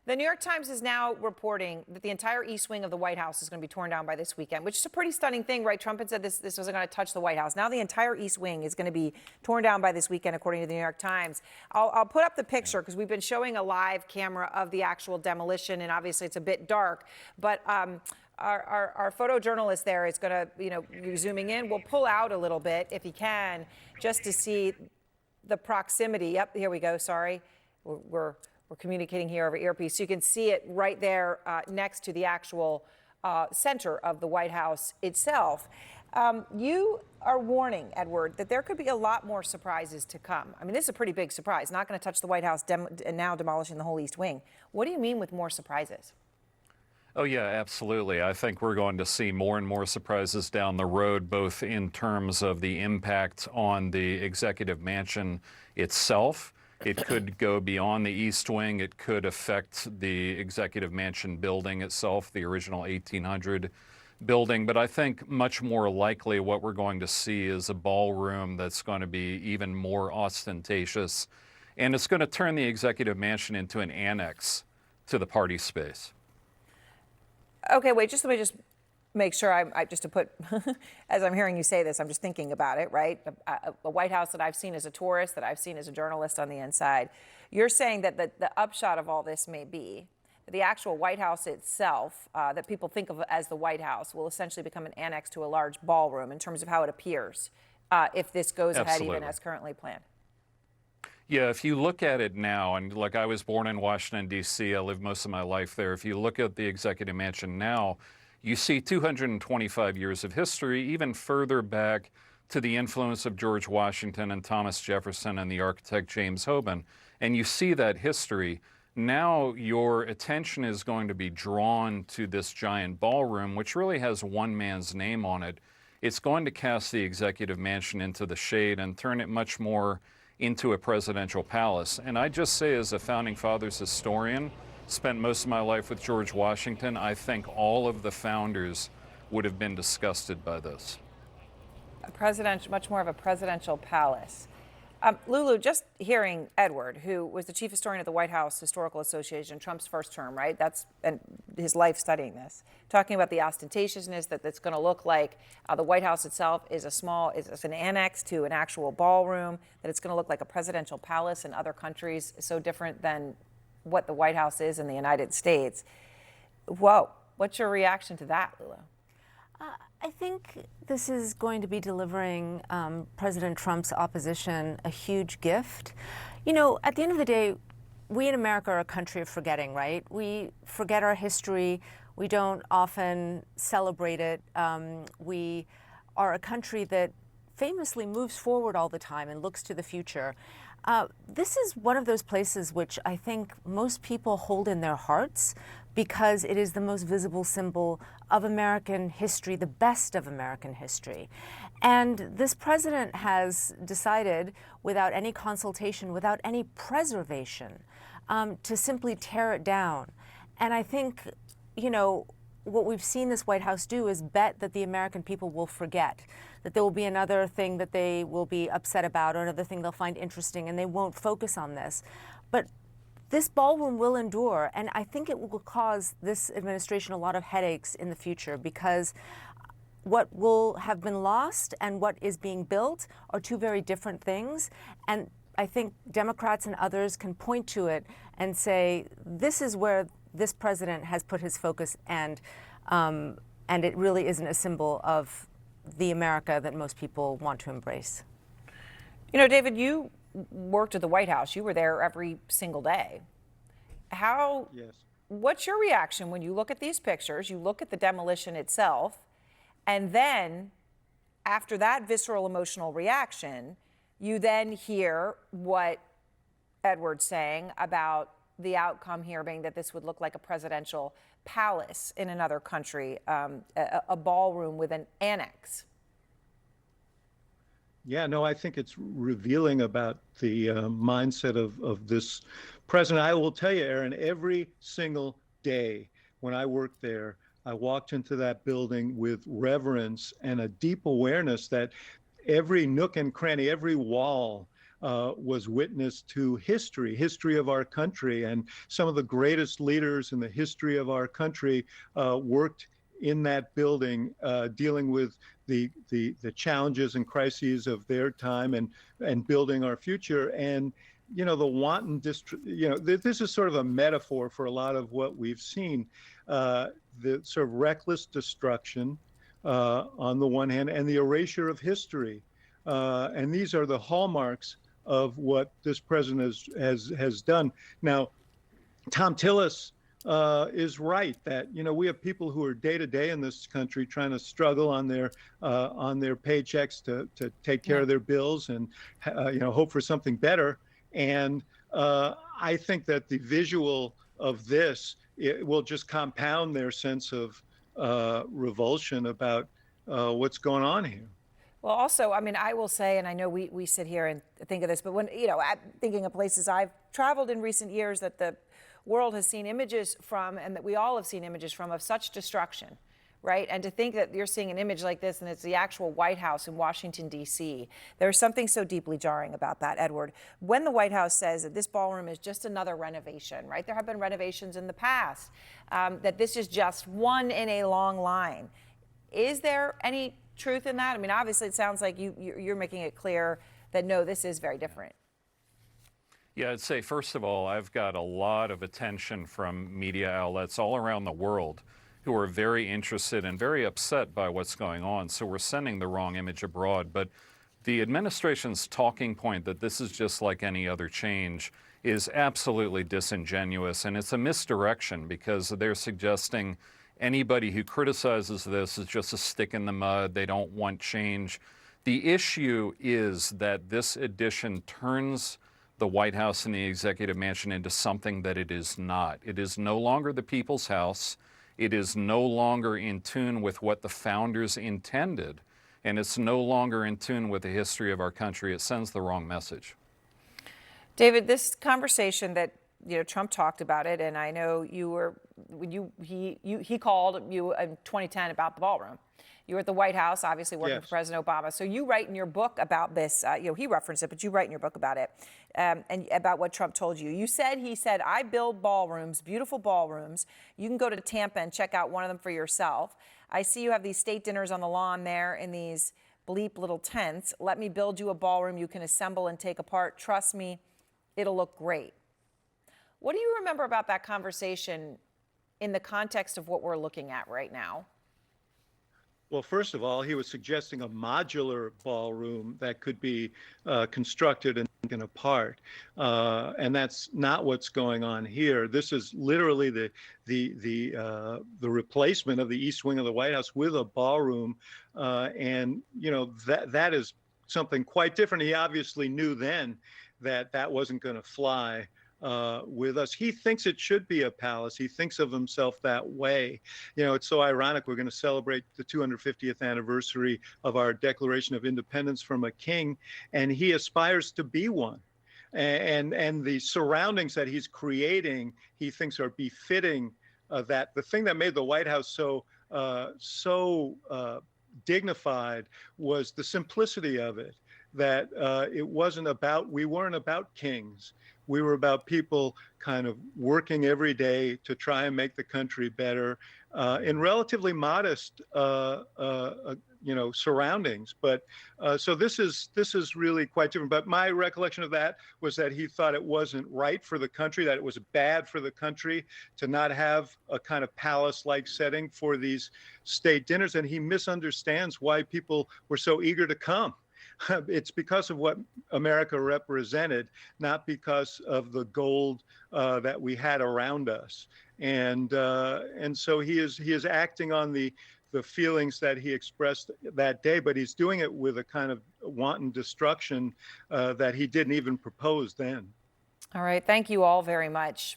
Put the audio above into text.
The New York Times is now reporting that the entire east wing of the White House is going to be torn down by this weekend, which is a pretty stunning thing, right? Trump had said this wasn't going to touch the White House. Now the entire east wing is going to be torn down by this weekend, according to the New York Times. I'll put up the picture because we've been showing a live camera of the actual demolition, and obviously it's a bit dark. But our photojournalist there is going to, be zooming in. We'll pull out a little bit if he can, just to see the proximity. Yep, here we go. Sorry, we're communicating here over earpiece. So you can see it right there next to the actual center of the White House itself. You are warning, Edward, that there could be a lot more surprises to come. I mean, this is a pretty big surprise. Not going to touch the White House and now demolishing the whole East Wing. What do you mean with more surprises? Oh, yeah, absolutely. I think we're going to see more and more surprises down the road, both in terms of the impact on the executive mansion itself. It could go beyond the East Wing. It could affect the executive mansion building itself, the original 1800 building. But I think much more likely what we're going to see is a ballroom that's going to be even more ostentatious. And it's going to turn the executive mansion into an annex to the party space. Okay, wait, let me make sure just to put, as I'm hearing you say this, I'm just thinking about it, right? A White House that I've seen as a tourist, that I've seen as a journalist on the inside. You're saying that the upshot of all this may be that the actual White House itself, that people think of as the White House, will essentially become an annex to a large ballroom in terms of how it appears, if this goes ahead even as currently planned. Yeah, if you look at it now, and like I was born in Washington, D.C., I lived most of my life there. If you look at the executive mansion now, you see 225 years of history, even further back to the influence of George Washington and Thomas Jefferson and the architect James Hoban. And you see that history. Now your attention is going to be drawn to this giant ballroom, which really has one man's name on it. It's going to cast the executive mansion into the shade and turn it much more into a presidential palace. And I just say, as a Founding Fathers historian, spent most of my life with George Washington, I think all of the founders would have been disgusted by this. Much more of a presidential palace. Lulu, just hearing Edward, who was the chief historian of the White House Historical Association, Trump's first term, right? And his life studying this, talking about the ostentatiousness that it's going to look like. The White House itself is is an annex to an actual ballroom, that it's going to look like a presidential palace in other countries, so different than what the White House is in the United States. Whoa, what's your reaction to that, Lulu? I think this is going to be delivering President Trump's opposition a huge gift. At the end of the day, we in America are a country of forgetting, right? We forget our history. We don't often celebrate it. We are a country that famously moves forward all the time and looks to the future. This is one of those places which I think most people hold in their hearts because it is the most visible symbol of American history, the best of American history. And this president has decided, without any consultation, without any preservation, to simply tear it down. And I think, what we've seen this White House do is bet that the American people will forget, that there will be another thing that they will be upset about or another thing they'll find interesting, and they won't focus on this. But this ballroom will endure, and I think it will cause this administration a lot of headaches in the future, because what will have been lost and what is being built are two very different things. And I think Democrats and others can point to it and say, this is where this president has put his focus, and it really isn't a symbol of the America that most people want to embrace. David, you worked at the White House. You were there every single day. Yes. What's your reaction when you look at these pictures, you look at the demolition itself, and then after that visceral emotional reaction, you then hear what Edward's saying about the outcome here being that this would look like a presidential palace in another country, a ballroom with an annex? Yeah, no, I think it's revealing about the mindset of this president. I will tell you, Aaron, every single day when I worked there, I walked into that building with reverence and a deep awareness that every nook and cranny, every wall was witness to history of our country, and some of the greatest leaders in the history of our country worked in that building, dealing with the challenges and crises of their time and building our future. And the wanton this is sort of a metaphor for a lot of what we've seen, the sort of reckless destruction on the one hand, and the erasure of history. And these are the hallmarks of what this president has done. Now, Tom Tillis is right that we have people who are day to day in this country trying to struggle on their paychecks to take care of their bills and hope for something better. And I think that the visual of this, it will just compound their sense of revulsion about what's going on here. Well, also, I mean, I will say, and I know we sit here and think of this, but when, thinking of places I've traveled in recent years that the world has seen images from, and that we all have seen images from, of such destruction, right? And to think that you're seeing an image like this and it's the actual White House in Washington, D.C., there's something so deeply jarring about that, Edward. When the White House says that this ballroom is just another renovation, right? There have been renovations in the past, that this is just one in a long line. Is there any truth in that? I mean, obviously, it sounds like you're making it clear that, no, this is very different. Yeah, I'd say, first of all, I've got a lot of attention from media outlets all around the world who are very interested and very upset by what's going on. So we're sending the wrong image abroad. But the administration's talking point that this is just like any other change is absolutely disingenuous. And it's a misdirection because they're suggesting anybody who criticizes this is just a stick in the mud. They don't want change. The issue is that this addition turns the White House and the Executive Mansion into something that it is not. It is no longer the people's house. It is no longer in tune with what the founders intended, and it's no longer in tune with the history of our country. It sends the wrong message. David, this conversation that Trump talked about it, and I know you were when he called you in 2010 about the ballroom. You were at the White House, obviously working for President Obama. So you write in your book about this. He referenced it, but you write in your book about it, and about what Trump told you. He said, I build ballrooms, beautiful ballrooms. You can go to Tampa and check out one of them for yourself. I see you have these state dinners on the lawn there in these bleep little tents. Let me build you a ballroom you can assemble and take apart. Trust me, it'll look great. What do you remember about that conversation in the context of what we're looking at right now? Well, first of all, he was suggesting a modular ballroom that could be constructed and taken apart, and that's not what's going on here. This is literally the replacement of the East Wing of the White House with a ballroom, and that is something quite different. He obviously knew then that wasn't going to fly with us. He thinks it should be a palace. He thinks of himself that way. It's so ironic. We're going to celebrate the 250th anniversary of our Declaration of Independence from a king, and he aspires to be one. And the surroundings that he's creating, he thinks are befitting that. The thing that made the White House so dignified was the simplicity of it. That we weren't about kings. We were about people kind of working every day to try and make the country better in relatively modest, surroundings. But so this is really quite different. But my recollection of that was that he thought it wasn't right for the country, that it was bad for the country to not have a kind of palace-like setting for these state dinners, and he misunderstands why people were so eager to come. It's because of what America represented, not because of the gold that we had around us. And so he is acting on the feelings that he expressed that day, but he's doing it with a kind of wanton destruction that he didn't even propose then. All right. Thank you all very much.